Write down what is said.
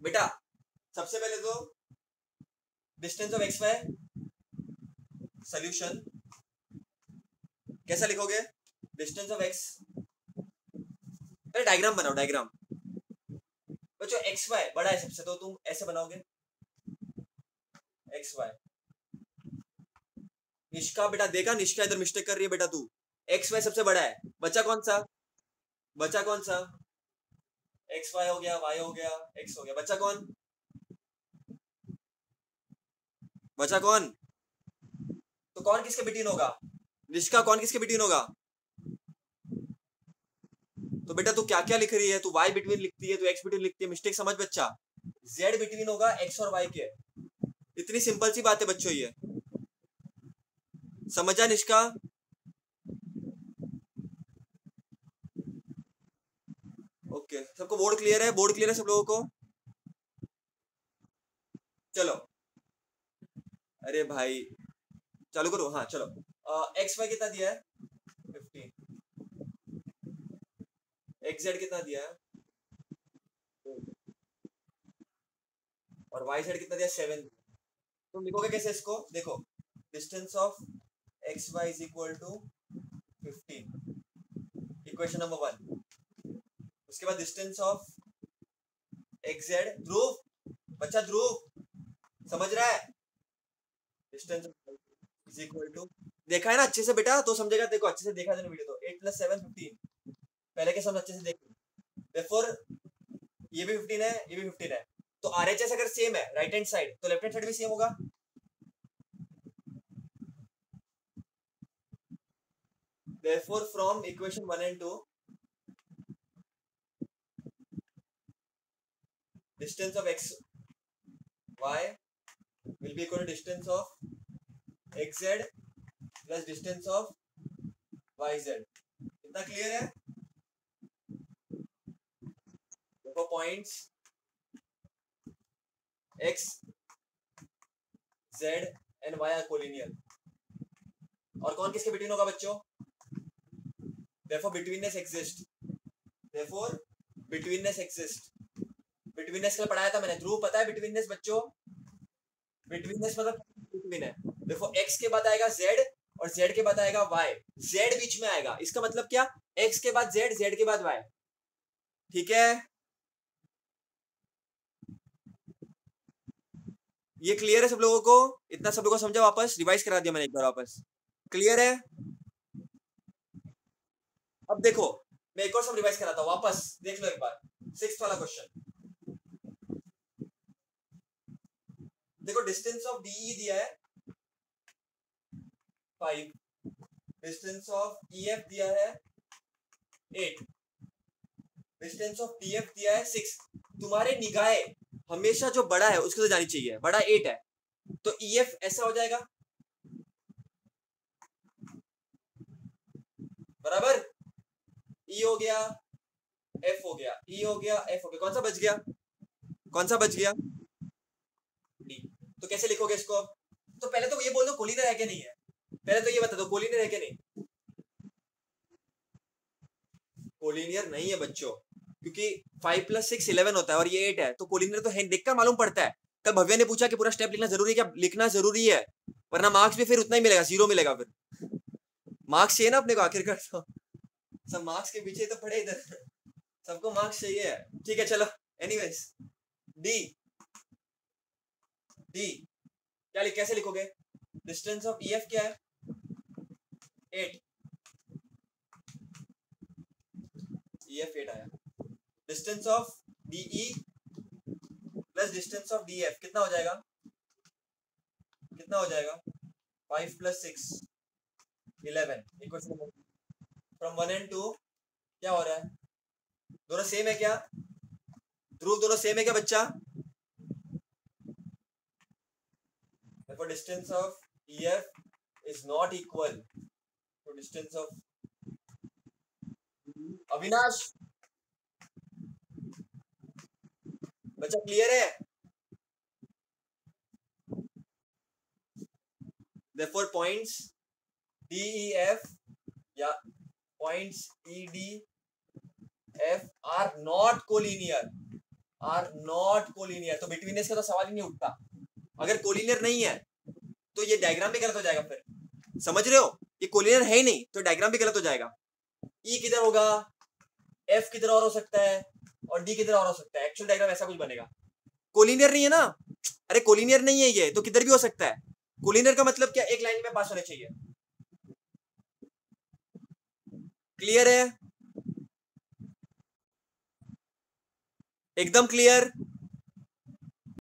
बेटा सबसे पहले तो distance of X Y solution कैसा लिखोगे? डिस्टेंस ऑफ एक्स, पहले डायग्राम बनाओ। डायग्राम बच्चों एक्स वाई बड़ा है सबसे, तो तुम ऐसे बनाओगे एक्स वाई। निष्का बेटा देखा, निष्का इधर मिस्टेक कर रही है बेटा तू। एक्स वाई सबसे बड़ा है, बचा कौन सा? बचा कौन सा? एक्स वाई हो गया, वाई हो गया, एक्स हो गया, बचा कौन? बचा कौन? तो कौन किसके बिटवीन होगा? निष्का कौन किसके बिटवीन होगा? तो बेटा तू क्या क्या लिख रही है? तू y बिटवीन लिखती है, तू x बिटवीन लिखती है, मिस्टेक समझ बच्चा। z बिटवीन होगा x और y के। इतनी सिंपल सी बात है बच्चों, ये समझा निष्का? ओके, सबको बोर्ड क्लियर है? बोर्ड क्लियर है सब लोगों को? चलो अरे भाई चालू करो। हाँ चलो, एक्स वाई कितना दिया है? 15। एक्स जेड कितना दिया है? और वाई जेड कितना दिया? 7। तुम लिखोगे कैसे इसको? देखो, distance of X Y is equal to 15, equation number 1। उसके बाद distance of X Z, Dhruv बच्चा ध्रुव समझ रहा है? डिस्टेंस इज इक्वल टू, देखा है ना अच्छे से बेटा? तो समझेगा, देखो अच्छे से देखा वीडियो तो 8 + 7 15, पहले के समझ अच्छे से देखो। देयरफॉर ये भी 15 है, ये भी 15 है, तो आरएचएस अगर सेम है राइट हैंड साइड, तो लेफ्ट हैंड साइड भी सेम होगा। Therefore from equation 1 and 2, distance of x y will be equal to distance of xz plus distance of yz। इतना क्लियर है? देखो points x z and y are collinear, और कौन किसके between होगा बच्चों? therefore betweenness exists, therefore betweenness exists। Betweenness का पढ़ाया था मैंने, ध्रुव पता है बिटवीननेस बच्चों? बिटवीननेस मतलब बिटवीन है। देखो x के बाद आएगा z और z के बाद आएगा y, z बीच में आएगा, इसका मतलब क्या? x के बाद z, z के बाद y। ठीक है, ये क्लियर है सब लोगों को? इतना सब लोगों को समझा? वापस रिवाइज करा दिया मैंने एक बार वापस। क्लियर है? अब देखो मैं एक और सब रिवाइज कराता हूं, वापस देख लो एक बार। 6th वाला क्वेश्चन देखो, डिस्टेंस ऑफ डीई दिया है 5, डिस्टेंस ऑफ ईएफ दिया है 8, डिस्टेंस ऑफ टीएफ दिया है 6। तुम्हारे निगाहें हमेशा जो बड़ा है उसके तो जानी चाहिए, बड़ा 8 है, तो ईएफ ऐसा हो जाएगा बराबर, ई हो गया, एफ हो गया, ई हो गया, एफ हो गया, कौन सा बच गया? कौन सा बच गया? डी। तो कैसे लिखोगे इसको? तो पहले तो ये बोल दो कोलिनियर है कि नहीं है, पहले तो ये बता दो कोलिनियर है कि नहीं। कोलिनियर नहीं है बच्चों, क्योंकि 5 + 6 11 होता है और ये 8 है, तो कोलिनियर तो है, देखकर मालूम पड़ता है। कल भव्य ने पूछा कि पूरा स्टेप लिखना जरूरी है क्या? लिखना जरूरी है, वरना मार्क्स भी फिर उतना ही मिलेगा, 0 मिलेगा। फिर मार्क्स चाहिए ना अपने को आखिरकार, तो सब मार्क्स के पीछे तो पड़े इधर, सबको मार्क्स चाहिए है। ठीक है चलो, एनीवेज डी, डी क्या कैसे लिखोगे? डिस्टेंस ऑफ ईएफ क्या है? 8, ईएफ 8 आया। Distance of DE plus distance of DF कितना हो जाएगा? कितना हो जाएगा? 5 + 6 11, इक्वेशन फ्रॉम 1 and 2 क्या हो रहा है? दोनों सेम है क्या? ध्रुव दोनों सेम है क्या बच्चा? therefore distance of EF is not equal to distance of Avinash. बच्चा क्लियर है? therefore points DEF या points EDF are not collinear, are not collinear, तो बिटवीननेस का तो सवाल ही नहीं उठता। अगर कोलिनियर नहीं है तो ये डायग्राम भी गलत हो जाएगा। फिर समझ रहे हो, ये कोलिनियर है ही नहीं तो डायग्राम भी गलत हो जाएगा। ई किधर होगा, एफ किधर और हो सकता है, और डी किधर और हो सकता है, एक्चुअल डायग्राम ऐसा कुछ बनेगा। कोलिनियर नहीं है ना, अरे कोलिनियर नहीं है ये तो किधर भी हो सकता है। कोलिनियर का मतलब क्या, एक लाइन में पास होने चाहिए। क्लियर है, एकदम क्लियर।